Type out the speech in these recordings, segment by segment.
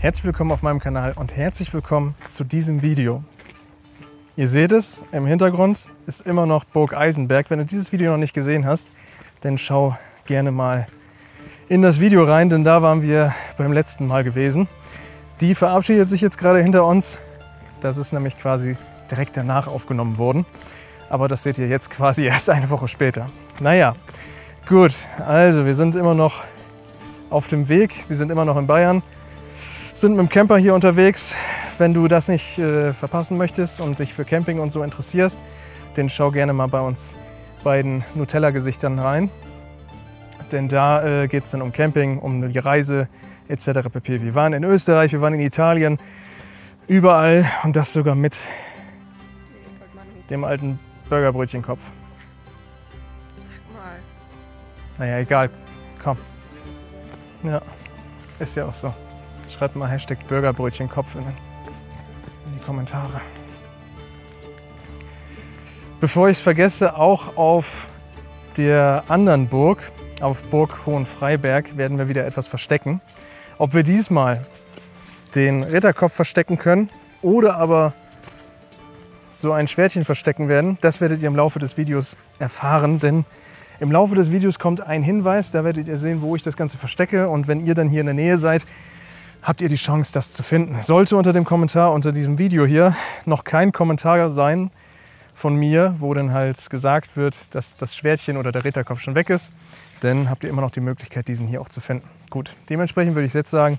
Herzlich willkommen auf meinem Kanal und herzlich willkommen zu diesem Video. Ihr seht es, im Hintergrund ist immer noch Burg Eisenberg. Wenn du dieses Video noch nicht gesehen hast, dann schau gerne mal in das Video rein, denn da waren wir beim letzten Mal gewesen. Die verabschiedet sich jetzt gerade hinter uns. Das ist nämlich quasi direkt danach aufgenommen worden. Aber das seht ihr jetzt quasi erst eine Woche später. Naja, gut, also wir sind immer noch auf dem Weg. Wir sind immer noch in Bayern. Sind mit dem Camper hier unterwegs. Wenn du das nicht verpassen möchtest und dich für Camping und so interessierst, dann schau gerne mal bei uns beiden Nutella-Gesichtern rein. Denn da geht es dann um Camping, um die Reise etc. pp. Wir waren in Österreich, wir waren in Italien, überall und das sogar mit dem alten Burgerbrötchenkopf. Sag mal. Naja, egal. Komm. Ja, ist ja auch so. Schreibt mal Hashtag Burgerbrötchenkopf in die Kommentare. Bevor ich es vergesse, auch auf der anderen Burg, auf Burg Hohenfreiberg, werden wir wieder etwas verstecken. Ob wir diesmal den Ritterkopf verstecken können oder aber so ein Schwertchen verstecken werden, das werdet ihr im Laufe des Videos erfahren, denn im Laufe des Videos kommt ein Hinweis, da werdet ihr sehen, wo ich das Ganze verstecke und wenn ihr dann hier in der Nähe seid, habt ihr die Chance, das zu finden. Sollte unter dem Kommentar, unter diesem Video hier, noch kein Kommentar sein von mir, wo dann halt gesagt wird, dass das Schwertchen oder der Ritterkopf schon weg ist, dann habt ihr immer noch die Möglichkeit, diesen hier auch zu finden. Gut, dementsprechend würde ich jetzt sagen,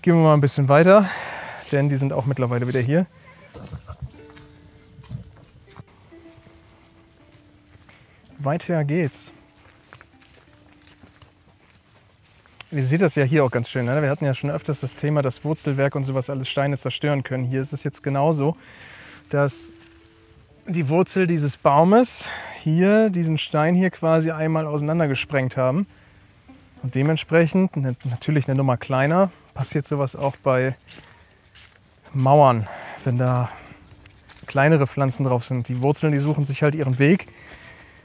gehen wir mal ein bisschen weiter, denn die sind auch mittlerweile wieder hier. Weiter geht's. Ihr seht das ja hier auch ganz schön. Ne? Wir hatten ja schon öfters das Thema, dass Wurzelwerk und sowas alles Steine zerstören können. Hier ist es jetzt genauso, dass die Wurzel dieses Baumes hier diesen Stein hier quasi einmal auseinandergesprengt haben. Und dementsprechend, natürlich eine Nummer kleiner, passiert sowas auch bei Mauern, wenn da kleinere Pflanzen drauf sind. Die Wurzeln, die suchen sich halt ihren Weg,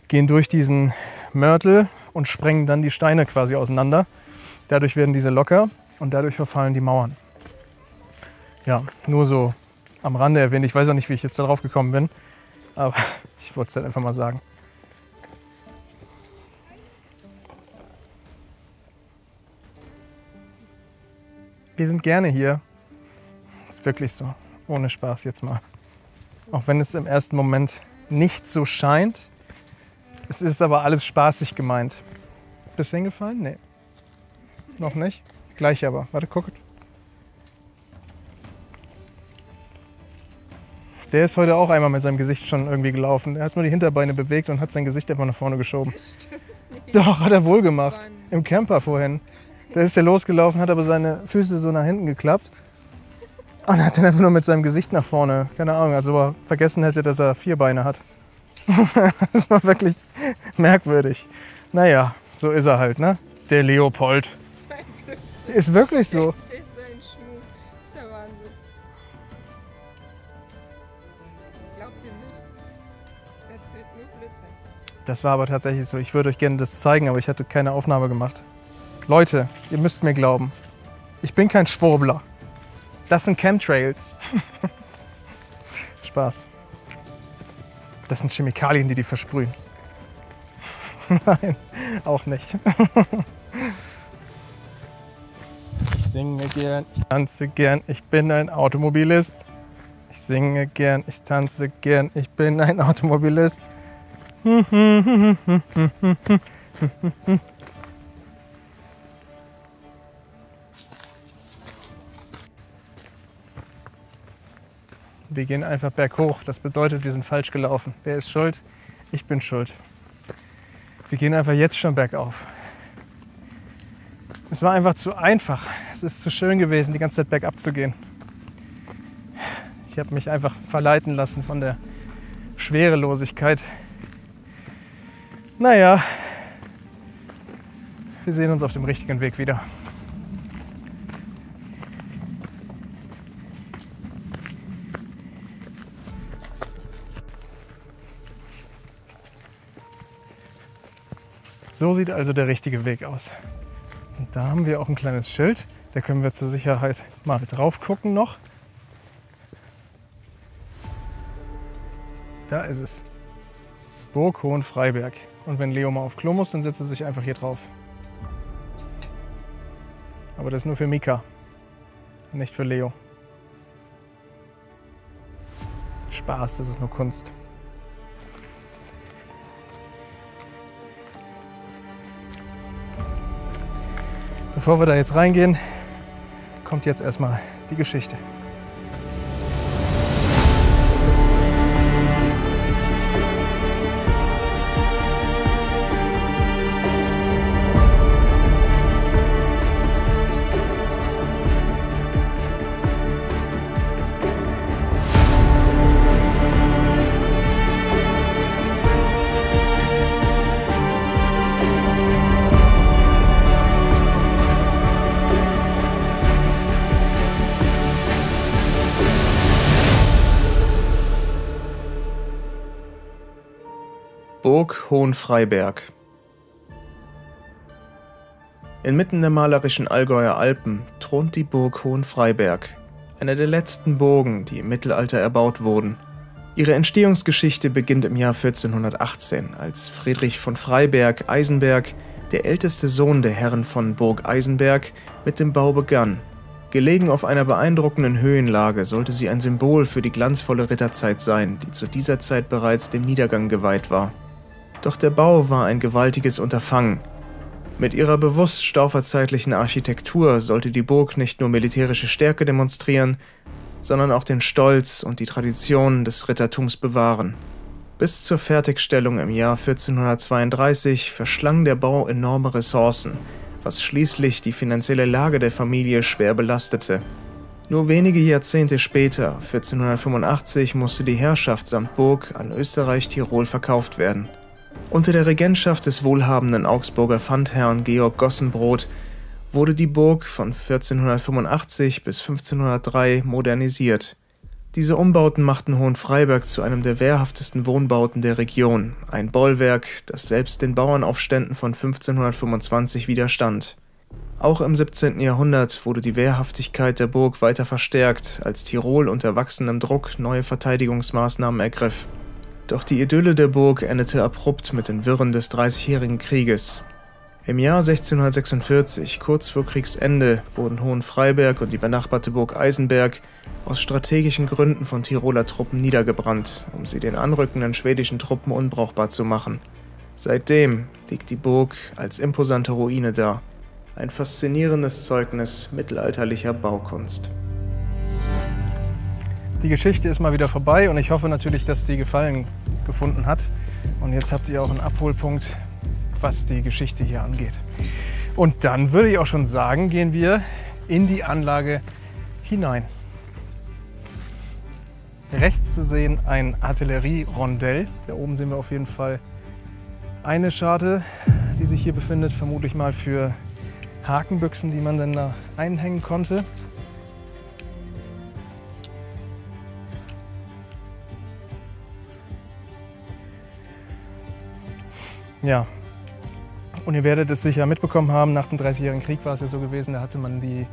gehen durch diesen Mörtel und sprengen dann die Steine quasi auseinander. Dadurch werden diese locker und dadurch verfallen die Mauern. Ja, nur so am Rande erwähnt. Ich weiß auch nicht, wie ich jetzt da drauf gekommen bin, aber ich wollte es halt einfach mal sagen. Wir sind gerne hier. Ist wirklich so. Ohne Spaß jetzt mal. Auch wenn es im ersten Moment nicht so scheint. Es ist aber alles spaßig gemeint. Bist du hingefallen? Nee. Noch nicht? Gleich aber. Warte, guck. Der ist heute auch einmal mit seinem Gesicht schon irgendwie gelaufen. Er hat nur die Hinterbeine bewegt und hat sein Gesicht einfach nach vorne geschoben. Doch, hat er wohl gemacht. Im Camper vorhin. Da ist er losgelaufen, hat aber seine Füße so nach hinten geklappt. Und hat dann einfach nur mit seinem Gesicht nach vorne, keine Ahnung, als ob er vergessen hätte, dass er 4 Beine hat. Das war wirklich merkwürdig. Naja, so ist er halt, ne? Der Leopold. Ist wirklich so. Ist ja Wahnsinn. Glaubt ihr nicht? Er erzählt nur Blödsinn. Das war aber tatsächlich so. Ich würde euch gerne das zeigen, aber ich hatte keine Aufnahme gemacht. Leute, ihr müsst mir glauben. Ich bin kein Schwurbler. Das sind Chemtrails. Spaß. Das sind Chemikalien, die versprühen. Nein, auch nicht. Ich singe gern, ich tanze gern, ich bin ein Automobilist. Ich singe gern, ich tanze gern, ich bin ein Automobilist. Wir gehen einfach berghoch. Das bedeutet, wir sind falsch gelaufen. Wer ist schuld? Ich bin schuld. Wir gehen einfach jetzt schon bergauf. Es war einfach zu einfach. Es ist zu schön gewesen, die ganze Zeit bergab zu gehen. Ich habe mich einfach verleiten lassen von der Schwerelosigkeit. Naja, wir sehen uns auf dem richtigen Weg wieder. So sieht also der richtige Weg aus. Und da haben wir auch ein kleines Schild. Da können wir zur Sicherheit mal drauf gucken noch. Da ist es. Burg Hohenfreiberg. Und wenn Leo mal auf Klo muss, dann setzt er sich einfach hier drauf. Aber das ist nur für Mika, nicht für Leo. Spaß, das ist nur Kunst. Bevor wir da jetzt reingehen, kommt jetzt erstmal die Geschichte. Burg Hohenfreiberg. Inmitten der malerischen Allgäuer Alpen thront die Burg Hohenfreiberg, eine der letzten Burgen, die im Mittelalter erbaut wurden. Ihre Entstehungsgeschichte beginnt im Jahr 1418, als Friedrich von Freiberg-Eisenberg, der älteste Sohn der Herren von Burg Eisenberg, mit dem Bau begann. Gelegen auf einer beeindruckenden Höhenlage sollte sie ein Symbol für die glanzvolle Ritterzeit sein, die zu dieser Zeit bereits dem Niedergang geweiht war. Doch der Bau war ein gewaltiges Unterfangen. Mit ihrer bewusst stauferzeitlichen Architektur sollte die Burg nicht nur militärische Stärke demonstrieren, sondern auch den Stolz und die Traditionen des Rittertums bewahren. Bis zur Fertigstellung im Jahr 1432 verschlang der Bau enorme Ressourcen, was schließlich die finanzielle Lage der Familie schwer belastete. Nur wenige Jahrzehnte später, 1485, musste die Herrschaft samt Burg an Österreich-Tirol verkauft werden. Unter der Regentschaft des wohlhabenden Augsburger Pfandherrn Georg Gossenbrot wurde die Burg von 1485 bis 1503 modernisiert. Diese Umbauten machten Hohenfreiberg zu einem der wehrhaftesten Wohnbauten der Region, ein Bollwerk, das selbst den Bauernaufständen von 1525 widerstand. Auch im 17. Jahrhundert wurde die Wehrhaftigkeit der Burg weiter verstärkt, als Tirol unter wachsendem Druck neue Verteidigungsmaßnahmen ergriff. Doch die Idylle der Burg endete abrupt mit den Wirren des Dreißigjährigen Krieges. Im Jahr 1646, kurz vor Kriegsende, wurden Hohenfreiberg und die benachbarte Burg Eisenberg aus strategischen Gründen von Tiroler Truppen niedergebrannt, um sie den anrückenden schwedischen Truppen unbrauchbar zu machen. Seitdem liegt die Burg als imposante Ruine da. Ein faszinierendes Zeugnis mittelalterlicher Baukunst. Die Geschichte ist mal wieder vorbei und ich hoffe natürlich, dass die Gefallen gefunden hat. Und jetzt habt ihr auch einen Abholpunkt, was die Geschichte hier angeht. Und dann würde ich auch schon sagen, gehen wir in die Anlage hinein. Rechts zu sehen ein Artillerierondell. Da oben sehen wir auf jeden Fall eine Scharte, die sich hier befindet, vermutlich mal für Hakenbüchsen, die man dann da einhängen konnte. Ja, und ihr werdet es sicher mitbekommen haben, nach dem Dreißigjährigen Krieg war es ja so gewesen, da hatte man die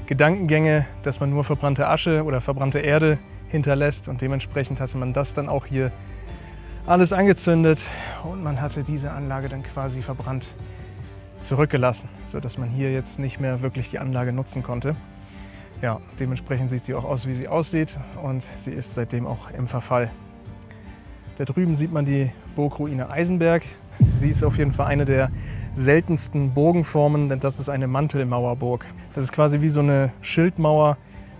Gedankengänge, dass man nur verbrannte Asche oder verbrannte Erde hinterlässt und dementsprechend hatte man das dann auch hier alles angezündet und man hatte diese Anlage dann quasi verbrannt zurückgelassen, sodass man hier jetzt nicht mehr wirklich die Anlage nutzen konnte. Ja, dementsprechend sieht sie auch aus, wie sie aussieht und sie ist seitdem auch im Verfall. Da drüben sieht man die Burgruine Eisenberg. Sie ist auf jeden Fall eine der seltensten Burgenformen, denn das ist eine Mantelmauerburg. Das ist quasi wie so eine Schildmauer,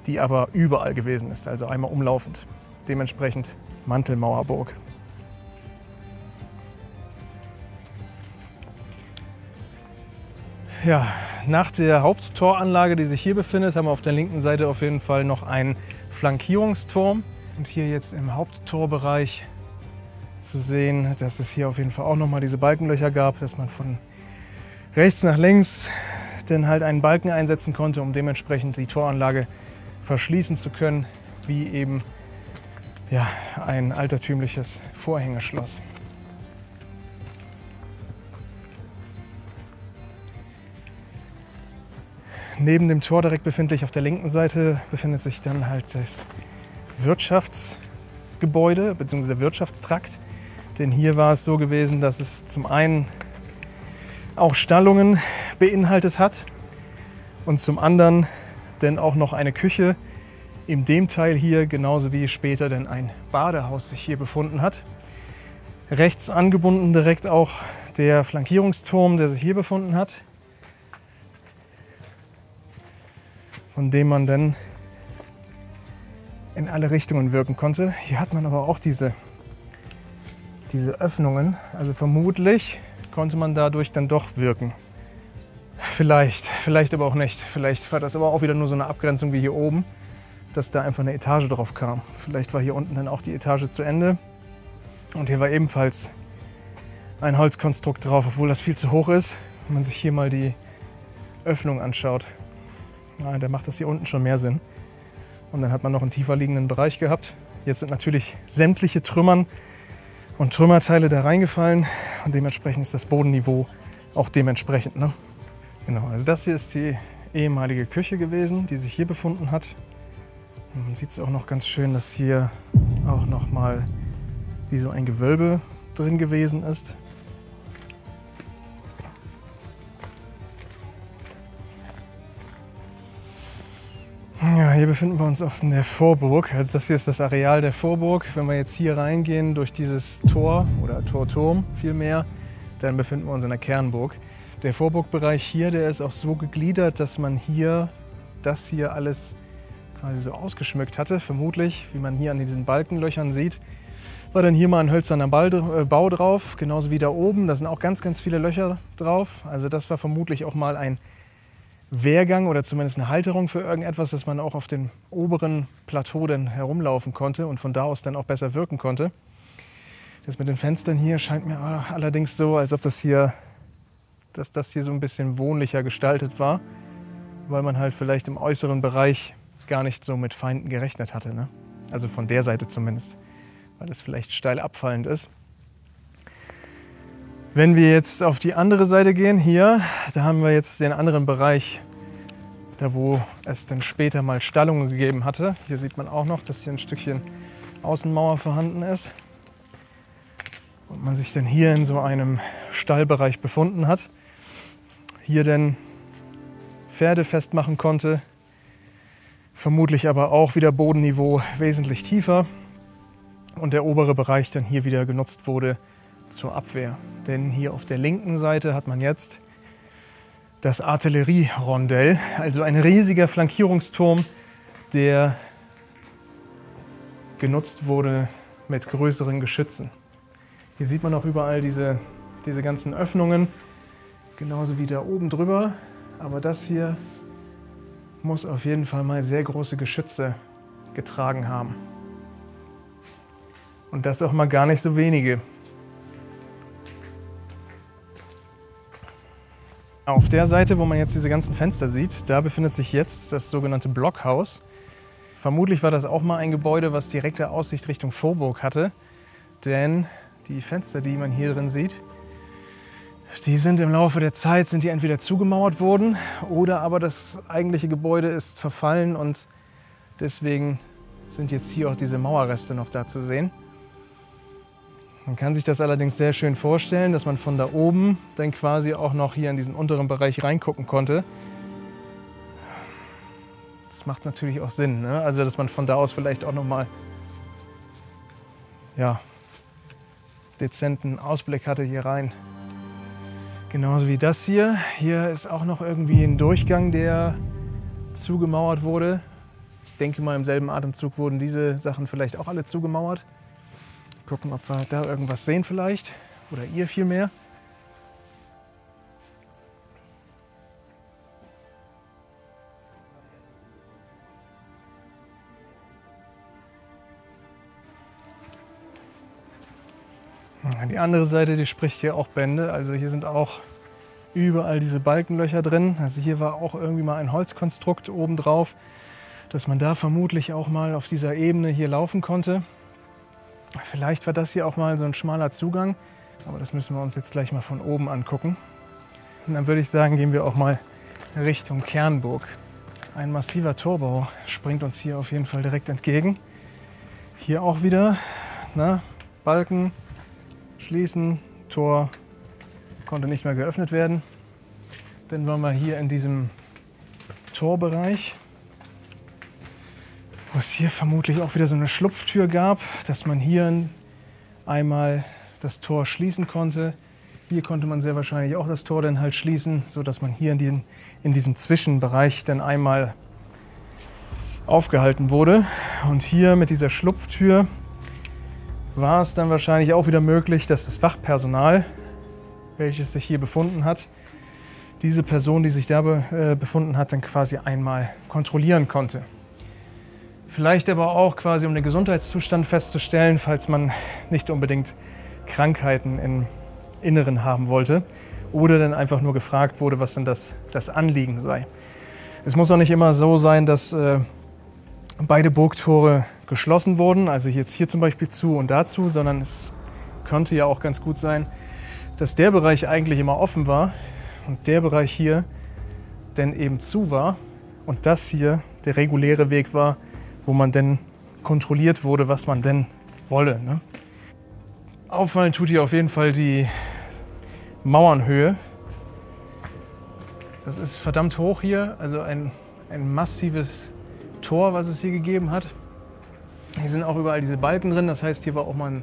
die aber überall gewesen ist, also einmal umlaufend. Dementsprechend Mantelmauerburg. Ja, nach der Haupttoranlage, die sich hier befindet, haben wir auf der linken Seite auf jeden Fall noch einen Flankierungsturm. Und hier jetzt im Haupttorbereich zu sehen, dass es hier auf jeden Fall auch nochmal diese Balkenlöcher gab, dass man von rechts nach links dann halt einen Balken einsetzen konnte, um dementsprechend die Toranlage verschließen zu können, wie eben ja, ein altertümliches Vorhängeschloss. neben dem Tor direkt befindlich auf der linken Seite befindet sich dann halt das Wirtschaftsgebäude bzw. der Wirtschaftstrakt. Denn hier war es so gewesen, dass es zum einen auch Stallungen beinhaltet hat und zum anderen dann auch noch eine Küche in dem Teil hier, genauso wie später dann ein Badehaus sich hier befunden hat. Rechts angebunden direkt auch der Flankierungsturm, der sich hier befunden hat, von dem man dann in alle Richtungen wirken konnte. Hier hat man aber auch diese Öffnungen, also vermutlich konnte man dadurch dann doch wirken. Vielleicht aber auch nicht. Vielleicht war das aber auch wieder nur so eine Abgrenzung wie hier oben, dass da einfach eine Etage drauf kam. Vielleicht war hier unten dann auch die Etage zu Ende. Und hier war ebenfalls ein Holzkonstrukt drauf, obwohl das viel zu hoch ist. Wenn man sich hier mal die Öffnung anschaut, da macht das hier unten schon mehr Sinn. Und dann hat man noch einen tiefer liegenden Bereich gehabt. Jetzt sind natürlich sämtliche Trümmern und Trümmerteile da reingefallen. Und dementsprechend ist das Bodenniveau auch dementsprechend. Ne? Genau, also das hier ist die ehemalige Küche gewesen, die sich hier befunden hat. Und man sieht es auch noch ganz schön, dass hier auch noch mal wie so ein Gewölbe drin gewesen ist. Ja, hier befinden wir uns auch in der Vorburg. Also das hier ist das Areal der Vorburg. Wenn wir jetzt hier reingehen durch dieses Tor oder Torturm vielmehr, dann befinden wir uns in der Kernburg. Der Vorburgbereich hier, der ist auch so gegliedert, dass man hier das hier alles quasi so ausgeschmückt hatte. Vermutlich, wie man hier an diesen Balkenlöchern sieht, war dann hier mal ein hölzerner Bau drauf, genauso wie da oben. Da sind auch ganz, ganz viele Löcher drauf. Also das war vermutlich auch mal ein Wehrgang oder zumindest eine Halterung für irgendetwas, dass man auch auf dem oberen Plateau dann herumlaufen konnte und von da aus dann auch besser wirken konnte. Das mit den Fenstern hier scheint mir allerdings so, als ob das hier so ein bisschen wohnlicher gestaltet war, weil man halt vielleicht im äußeren Bereich gar nicht so mit Feinden gerechnet hatte. Ne? Also von der Seite zumindest, weil es vielleicht steil abfallend ist. Wenn wir jetzt auf die andere Seite gehen, hier, da haben wir jetzt den anderen Bereich, da wo es dann später mal Stallungen gegeben hatte. Hier sieht man auch noch, dass hier ein Stückchen Außenmauer vorhanden ist. Und man sich dann hier in so einem Stallbereich befunden hat. Hier dann Pferde festmachen konnte. Vermutlich aber auch wieder Bodenniveau wesentlich tiefer. Und der obere Bereich dann hier wieder genutzt wurde zur Abwehr. Denn hier auf der linken Seite hat man jetzt das Artillerierondell, also ein riesiger Flankierungsturm, der genutzt wurde mit größeren Geschützen. Hier sieht man auch überall diese ganzen Öffnungen, genauso wie da oben drüber. Aber das hier muss auf jeden Fall mal sehr große Geschütze getragen haben. Und das auch mal gar nicht so wenige. Auf der Seite, wo man jetzt diese ganzen Fenster sieht, da befindet sich jetzt das sogenannte Blockhaus. Vermutlich war das auch mal ein Gebäude, was direkte Aussicht Richtung Vorburg hatte. Denn die Fenster, die man hier drin sieht, die sind im Laufe der Zeit entweder zugemauert worden oder aber das eigentliche Gebäude ist verfallen und deswegen sind jetzt hier auch diese Mauerreste noch da zu sehen. Man kann sich das allerdings sehr schön vorstellen, dass man von da oben dann quasi auch noch hier in diesen unteren Bereich reingucken konnte. Das macht natürlich auch Sinn, ne? Also dass man von da aus vielleicht auch nochmal dezenten Ausblick hatte hier rein. Genauso wie das hier. Hier ist auch noch irgendwie ein Durchgang, der zugemauert wurde. Ich denke mal, im selben Atemzug wurden diese Sachen vielleicht auch alle zugemauert. Gucken, ob wir da irgendwas sehen vielleicht. Oder ihr vielmehr. Die andere Seite, die spricht hier auch Bände. Also hier sind auch überall diese Balkenlöcher drin. Also hier war auch irgendwie mal ein Holzkonstrukt obendrauf, dass man da vermutlich auch mal auf dieser Ebene hier laufen konnte. Vielleicht war das hier auch mal so ein schmaler Zugang, aber das müssen wir uns jetzt gleich mal von oben angucken. Und dann würde ich sagen, gehen wir auch mal Richtung Kernburg. Ein massiver Torbau springt uns hier auf jeden Fall direkt entgegen. Hier auch wieder, na, Balken, schließen, Tor konnte nicht mehr geöffnet werden. Dann waren wir hier in diesem Torbereich, wo es hier vermutlich auch wieder so eine Schlupftür gab, dass man hier einmal das Tor schließen konnte. Hier konnte man sehr wahrscheinlich auch das Tor dann halt schließen, sodass man hier in diesem Zwischenbereich dann einmal aufgehalten wurde. Und hier mit dieser Schlupftür war es dann wahrscheinlich auch wieder möglich, dass das Wachpersonal, welches sich hier befunden hat, diese Person, die sich da befunden hat, dann quasi einmal kontrollieren konnte. Vielleicht aber auch quasi, um den Gesundheitszustand festzustellen, falls man nicht unbedingt Krankheiten im Inneren haben wollte oder dann einfach nur gefragt wurde, was denn das Anliegen sei. Es muss auch nicht immer so sein, dass beide Burgtore geschlossen wurden, also jetzt hier zum Beispiel zu und dazu, sondern es könnte ja auch ganz gut sein, dass der Bereich eigentlich immer offen war und der Bereich hier dann eben zu war und das hier der reguläre Weg war, wo man dann kontrolliert wurde, was man denn wolle. Ne? Auffallen tut hier auf jeden Fall die Mauernhöhe. Das ist verdammt hoch hier, also ein massives Tor, was es hier gegeben hat. Hier sind auch überall diese Balken drin, das heißt, hier war auch mal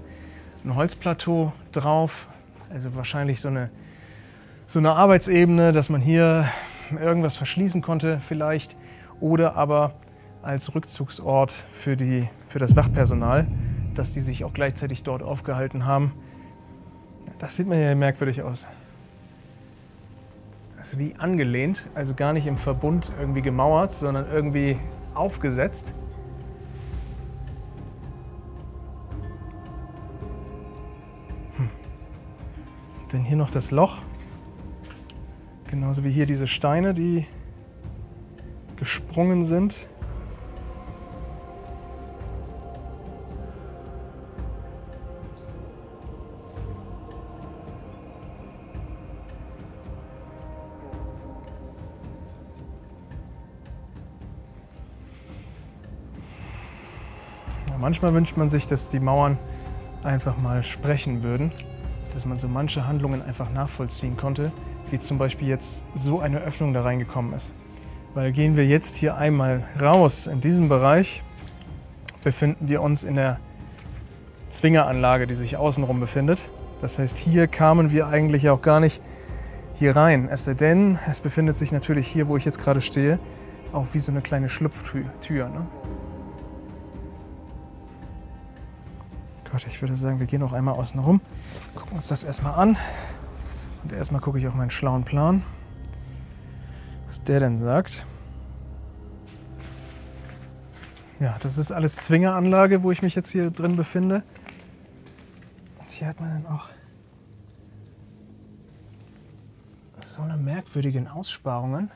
ein Holzplateau drauf, also wahrscheinlich so eine Arbeitsebene, dass man hier irgendwas verschließen konnte vielleicht oder aber als Rückzugsort für das Wachpersonal, dass die sich auch gleichzeitig dort aufgehalten haben. Das sieht mir ja merkwürdig aus. Das ist wie angelehnt, also gar nicht im Verbund irgendwie gemauert, sondern irgendwie aufgesetzt. Dann hier noch das Loch. Genauso wie hier diese Steine, die gesprungen sind. Manchmal wünscht man sich, dass die Mauern einfach mal sprechen würden, dass man so manche Handlungen einfach nachvollziehen konnte, wie zum Beispiel jetzt so eine Öffnung da reingekommen ist. Weil gehen wir jetzt hier einmal raus in diesem Bereich, befinden wir uns in der Zwingeranlage, die sich außenrum befindet. Das heißt, hier kamen wir eigentlich auch gar nicht hier rein. Es sei denn, es befindet sich natürlich hier, wo ich jetzt gerade stehe, auch wie so eine kleine Schlupftür. Ne? Gott, ich würde sagen, wir gehen noch einmal außen rum, gucken uns das erstmal an. Und erstmal gucke ich auf meinen schlauen Plan, was der denn sagt. Ja, das ist alles Zwingeranlage, wo ich mich jetzt hier drin befinde. Und hier hat man dann auch so eine merkwürdigen Aussparungen.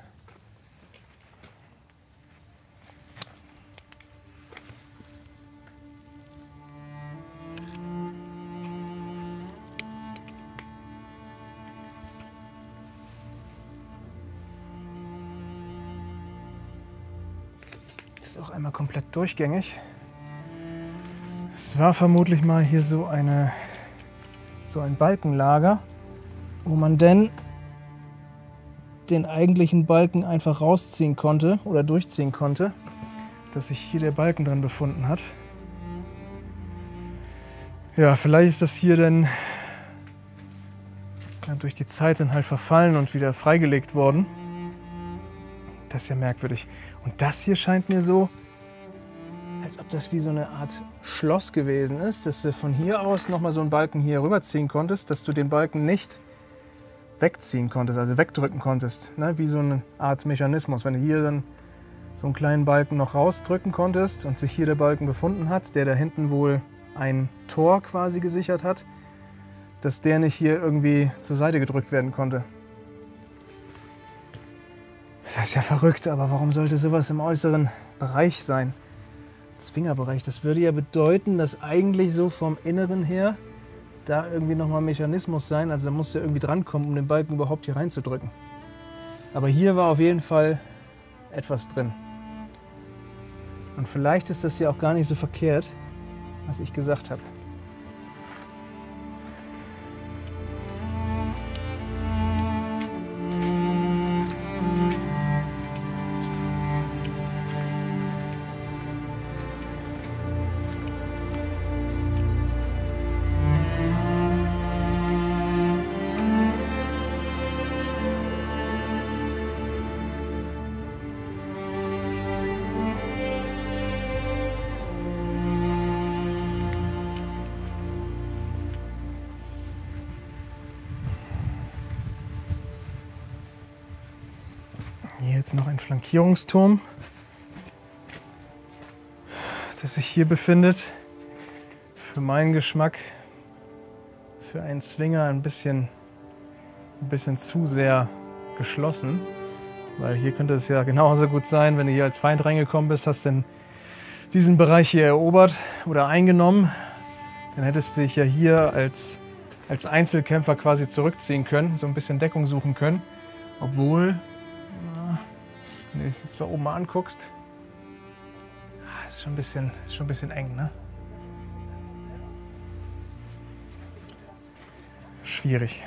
Auch einmal komplett durchgängig. Es war vermutlich mal hier so ein Balkenlager, wo man denn den eigentlichen Balken einfach rausziehen konnte oder durchziehen konnte, dass sich hier der Balken drin befunden hat. Ja, vielleicht ist das hier dann durch die Zeit dann halt verfallen und wieder freigelegt worden. Das ist ja merkwürdig. Und das hier scheint mir so, als ob das wie so eine Art Schloss gewesen ist, dass du von hier aus nochmal so einen Balken hier rüberziehen konntest, dass du den Balken nicht wegziehen konntest, also wegdrücken konntest. Ne? Wie so eine Art Mechanismus. Wenn du hier dann so einen kleinen Balken noch rausdrücken konntest und sich hier der Balken befunden hat, der da hinten wohl ein Tor quasi gesichert hat, dass der nicht hier irgendwie zur Seite gedrückt werden konnte. Das ist ja verrückt, aber warum sollte sowas im äußeren Bereich sein? Zwingerbereich, das würde ja bedeuten, dass eigentlich so vom Inneren her da irgendwie nochmal ein Mechanismus sein, also da muss ja irgendwie drankommen, um den Balken überhaupt hier reinzudrücken. Aber hier war auf jeden Fall etwas drin. Und vielleicht ist das ja auch gar nicht so verkehrt, was ich gesagt habe. Hier jetzt noch ein Flankierungsturm, das sich hier befindet. Für meinen Geschmack, für einen Zwinger ein bisschen zu sehr geschlossen. Weil hier könnte es ja genauso gut sein, wenn du hier als Feind reingekommen bist, hast du diesen Bereich hier erobert oder eingenommen. Dann hättest du dich ja hier als Einzelkämpfer quasi zurückziehen können, so ein bisschen Deckung suchen können. Obwohl, wenn du es jetzt mal oben mal anguckst, ist schon ein bisschen eng, ne? Schwierig.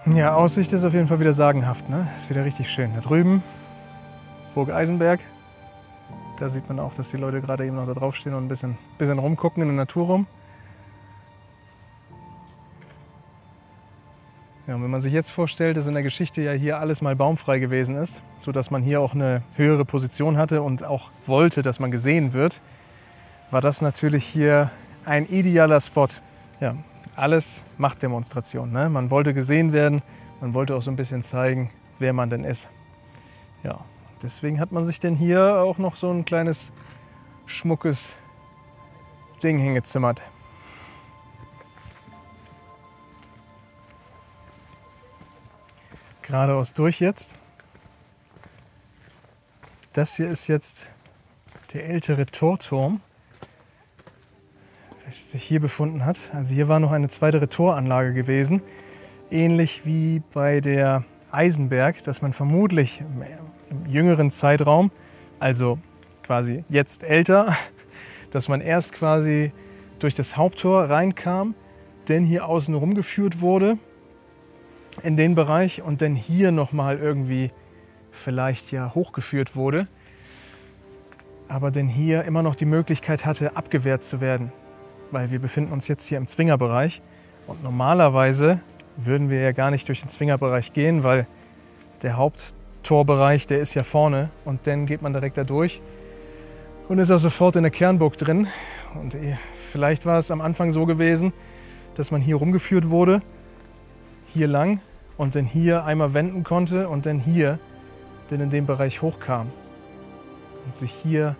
Ja, Aussicht ist auf jeden Fall wieder sagenhaft, ne? Ist wieder richtig schön. Da drüben, Burg Eisenberg. Da sieht man auch, dass die Leute gerade eben noch da drauf stehen und ein bisschen rumgucken in der Natur rum. Ja, und wenn man sich jetzt vorstellt, dass in der Geschichte ja hier alles mal baumfrei gewesen ist, sodass man hier auch eine höhere Position hatte und auch wollte, dass man gesehen wird, war das natürlich hier ein idealer Spot. Ja, alles Machtdemonstration, ne? Man wollte gesehen werden, man wollte auch so ein bisschen zeigen, wer man denn ist. Ja, deswegen hat man sich denn hier auch noch so ein kleines, schmuckes Ding hingezimmert. Geradeaus durch jetzt. Das hier ist jetzt der ältere Torturm, welches sich hier befunden hat. Also hier war noch eine zweite Toranlage gewesen, ähnlich wie bei der Eisenberg, dass man vermutlich im jüngeren Zeitraum, also quasi jetzt älter, dass man erst quasi durch das Haupttor reinkam, dann hier außen rumgeführt wurde in den Bereich und dann hier nochmal irgendwie vielleicht ja hochgeführt wurde, aber dann hier immer noch die Möglichkeit hatte, abgewehrt zu werden. Weil wir befinden uns jetzt hier im Zwingerbereich und normalerweise würden wir ja gar nicht durch den Zwingerbereich gehen, weil der Haupttorbereich, der ist ja vorne und dann geht man direkt da durch und ist auch sofort in der Kernburg drin. Und vielleicht war es am Anfang so gewesen, dass man hier rumgeführt wurde, hier lang und dann hier einmal wenden konnte und dann hier dann in dem Bereich hochkam und sich hier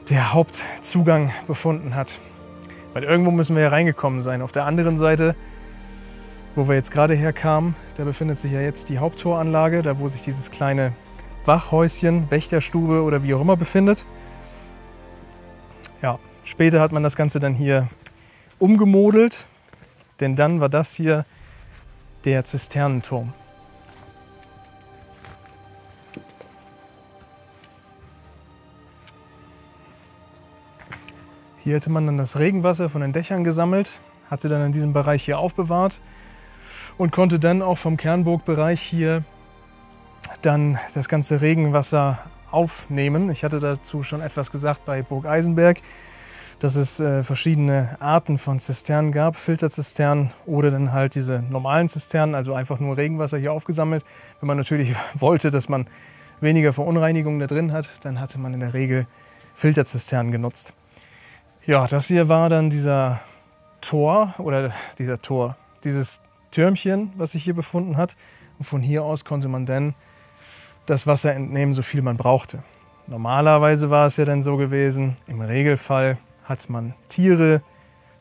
der Hauptzugang befunden hat. Weil irgendwo müssen wir ja reingekommen sein. Auf der anderen Seite, wo wir jetzt gerade herkamen, da befindet sich ja jetzt die Haupttoranlage, da wo sich dieses kleine Wachhäuschen, Wächterstube oder wie auch immer befindet. Ja, später hat man das Ganze dann hier umgemodelt, denn dann war das hier der Zisternenturm. Hier hätte man dann das Regenwasser von den Dächern gesammelt, hatte dann in diesem Bereich hier aufbewahrt und konnte dann auch vom Kernburgbereich hier dann das ganze Regenwasser aufnehmen. Ich hatte dazu schon etwas gesagt bei Burg Eisenberg, dass es verschiedene Arten von Zisternen gab, Filterzisternen oder dann halt diese normalen Zisternen, also einfach nur Regenwasser hier aufgesammelt. Wenn man natürlich wollte, dass man weniger Verunreinigungen da drin hat, dann hatte man in der Regel Filterzisternen genutzt. Ja, das hier war dann dieses Türmchen, was sich hier befunden hat. Und von hier aus konnte man dann das Wasser entnehmen, so viel man brauchte. Normalerweise war es ja dann so gewesen, im Regelfall hat man Tiere,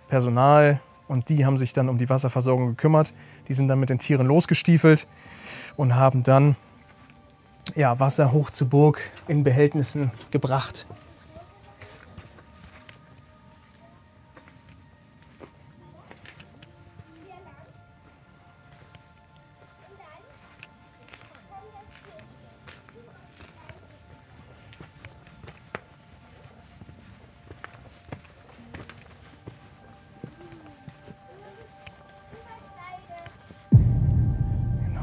Personal und die haben sich dann um die Wasserversorgung gekümmert. Die sind dann mit den Tieren losgestiefelt und haben dann Wasser hoch zur Burg in Behältnissen gebracht.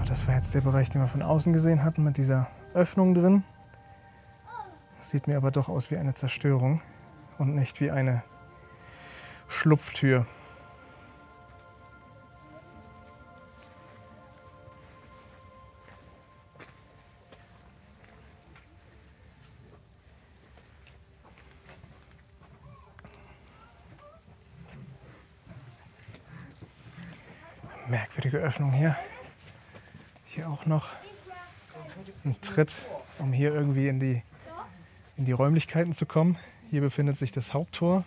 Das war jetzt der Bereich, den wir von außen gesehen hatten, mit dieser Öffnung drin. Das sieht mir aber doch aus wie eine Zerstörung und nicht wie eine Schlupftür. Merkwürdige Öffnung hier. Hier auch noch ein Tritt, um hier irgendwie in die Räumlichkeiten zu kommen. Hier befindet sich das Haupttor,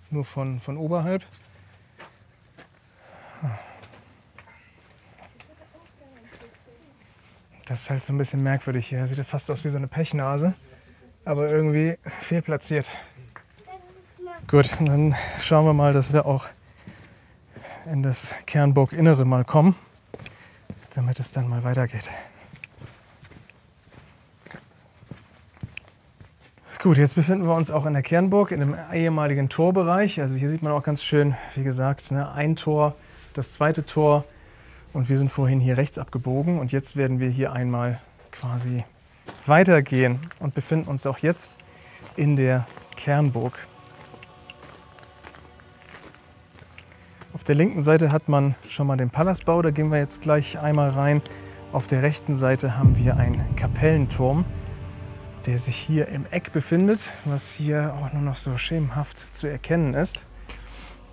nur von oberhalb. Das ist halt so ein bisschen merkwürdig hier. Sieht ja fast aus wie so eine Pechnase, aber irgendwie fehlplatziert. Gut, dann schauen wir mal, dass wir auch in das Kernburginnere mal kommen, damit es dann mal weitergeht. Gut, jetzt befinden wir uns auch in der Kernburg, in dem ehemaligen Torbereich. Also hier sieht man auch ganz schön, wie gesagt, ein Tor, das zweite Tor und wir sind vorhin hier rechts abgebogen und jetzt werden wir hier einmal quasi weitergehen und befinden uns auch jetzt in der Kernburg. Auf der linken Seite hat man schon mal den Palastbau, da gehen wir jetzt gleich einmal rein. Auf der rechten Seite haben wir einen Kapellenturm, der sich hier im Eck befindet, was hier auch nur noch so schemenhaft zu erkennen ist.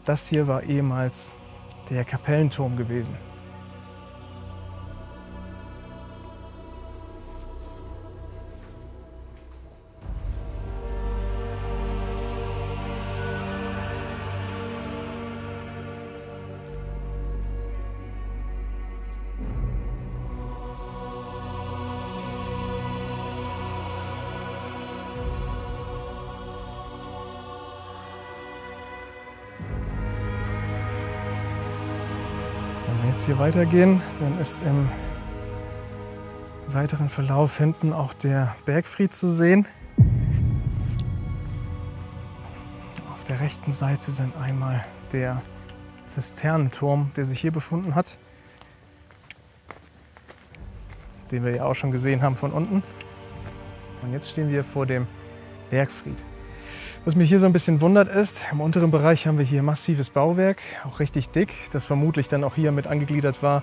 Das hier war ehemals der Kapellenturm gewesen. Wenn wir jetzt hier weitergehen, dann ist im weiteren Verlauf hinten auch der Bergfried zu sehen. Auf der rechten Seite dann einmal der Zisternenturm, der sich hier befunden hat, den wir ja auch schon gesehen haben von unten. Und jetzt stehen wir vor dem Bergfried. Was mich hier so ein bisschen wundert ist, im unteren Bereich haben wir hier massives Bauwerk, auch richtig dick, das vermutlich dann auch hier mit angegliedert war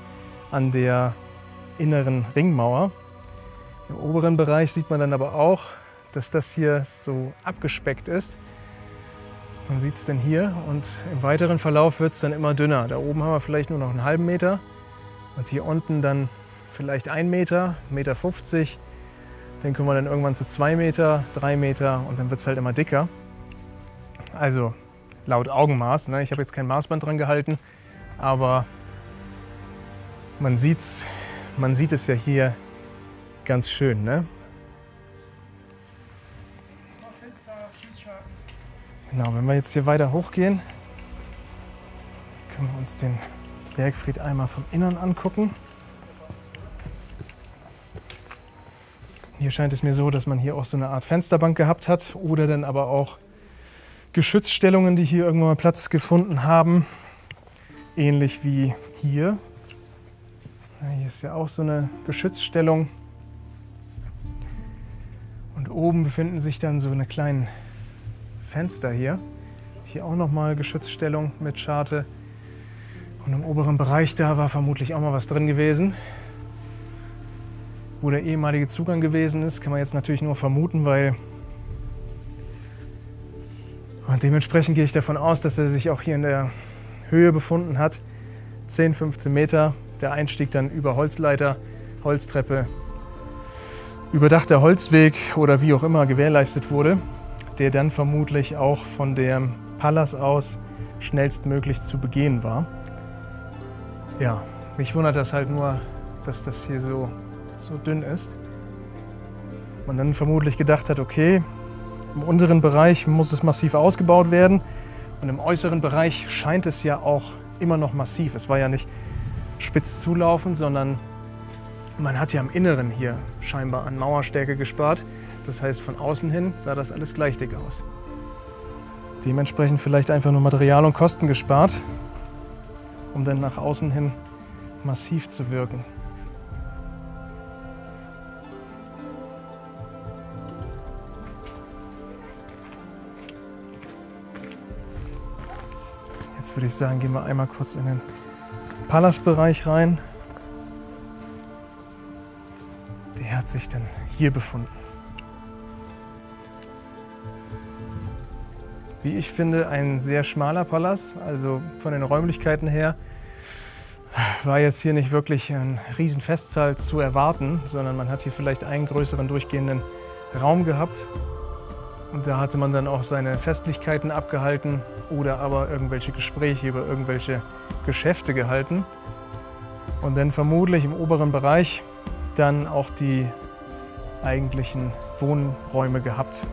an der inneren Ringmauer. Im oberen Bereich sieht man dann aber auch, dass das hier so abgespeckt ist. Man sieht es dann hier und im weiteren Verlauf wird es dann immer dünner. Da oben haben wir vielleicht nur noch einen halben Meter und hier unten dann vielleicht 1 Meter, 1,50 Meter. Den kommen wir dann irgendwann zu 2 Meter, 3 Meter und dann wird es halt immer dicker. Also laut Augenmaß, ne? Ich habe jetzt kein Maßband dran gehalten, aber man sieht es ja hier ganz schön, ne? Genau, wenn wir jetzt hier weiter hochgehen, können wir uns den Bergfried einmal vom Innern angucken. Hier scheint es mir so, dass man hier auch so eine Art Fensterbank gehabt hat oder dann aber auch Geschützstellungen, die hier irgendwann mal Platz gefunden haben. Ähnlich wie hier. Hier ist ja auch so eine Geschützstellung. Und oben befinden sich dann so eine kleinen Fenster hier. Hier auch nochmal Geschützstellung mit Scharte. Und im oberen Bereich da war vermutlich auch mal was drin gewesen. wo der ehemalige Zugang gewesen ist, kann man jetzt natürlich nur vermuten, weil und dementsprechend gehe ich davon aus, dass er sich auch hier in der Höhe befunden hat. 10, 15 Meter, der Einstieg dann über Holzleiter, Holztreppe, überdachter Holzweg oder wie auch immer gewährleistet wurde, der dann vermutlich auch von dem Palas aus schnellstmöglich zu begehen war. Ja, mich wundert das halt nur, dass das hier so dünn ist. Man dann vermutlich gedacht hat, okay, im unteren Bereich muss es massiv ausgebaut werden und im äußeren Bereich scheint es ja auch immer noch massiv. Es war ja nicht spitz zulaufend, sondern man hat ja im Inneren hier scheinbar an Mauerstärke gespart. Das heißt, von außen hin sah das alles gleich dick aus. Dementsprechend vielleicht einfach nur Material und Kosten gespart, um dann nach außen hin massiv zu wirken. Jetzt würde ich sagen, gehen wir einmal kurz in den Palasbereich rein. Der hat sich dann hier befunden. Wie ich finde, ein sehr schmaler Palas, also von den Räumlichkeiten her war jetzt hier nicht wirklich ein riesen Festsaal zu erwarten, sondern man hat hier vielleicht einen größeren durchgehenden Raum gehabt. Und da hatte man dann auch seine Festlichkeiten abgehalten oder aber irgendwelche Gespräche über irgendwelche Geschäfte gehalten. Und dann vermutlich im oberen Bereich dann auch die eigentlichen Wohnräume gehabt.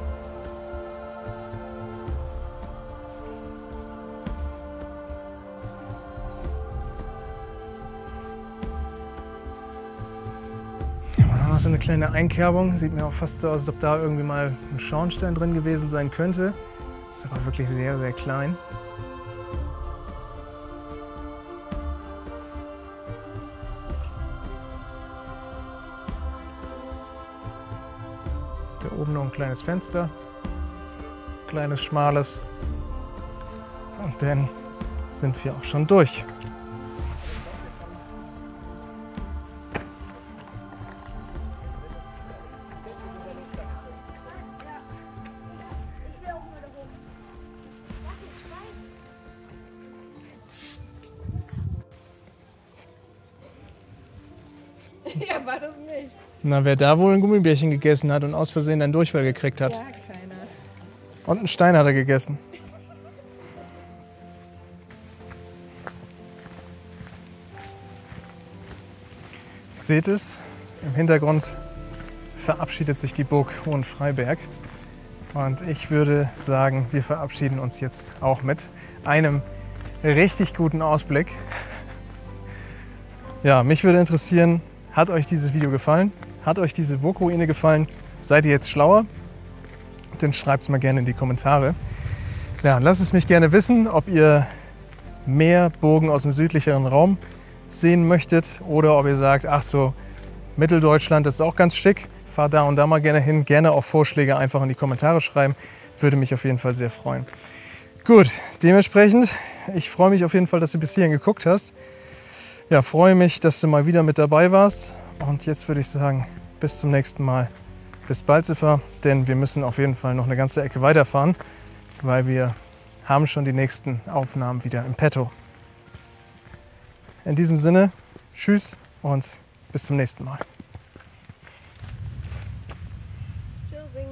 So eine kleine Einkerbung, sieht mir auch fast so aus, als ob da irgendwie mal ein Schornstein drin gewesen sein könnte. Ist aber wirklich sehr, sehr klein. Da oben noch ein kleines Fenster, kleines, schmales. Und dann sind wir auch schon durch. Ja, war das nicht. Na, wer da wohl ein Gummibärchen gegessen hat und aus Versehen einen Durchfall gekriegt hat. Ja, keiner. Und einen Stein hat er gegessen. Seht es, im Hintergrund verabschiedet sich die Burg Hohenfreiberg. Und ich würde sagen, wir verabschieden uns jetzt auch mit einem richtig guten Ausblick. Ja, mich würde interessieren, hat euch dieses Video gefallen? Hat euch diese Burgruine gefallen? Seid ihr jetzt schlauer? Dann schreibt es mal gerne in die Kommentare. Ja, lasst es mich gerne wissen, ob ihr mehr Burgen aus dem südlicheren Raum sehen möchtet oder ob ihr sagt, ach so, Mitteldeutschland ist auch ganz schick, fahr da und da mal gerne hin. Gerne auch Vorschläge einfach in die Kommentare schreiben, würde mich auf jeden Fall sehr freuen. Gut, dementsprechend, ich freue mich auf jeden Fall, dass du bis hierhin geguckt hast. Ja, freue mich, dass du mal wieder mit dabei warst. Und jetzt würde ich sagen, bis zum nächsten Mal. Bis bald, denn wir müssen auf jeden Fall noch eine ganze Ecke weiterfahren, weil wir haben schon die nächsten Aufnahmen wieder im Petto. In diesem Sinne, tschüss und bis zum nächsten Mal. Tschüssing.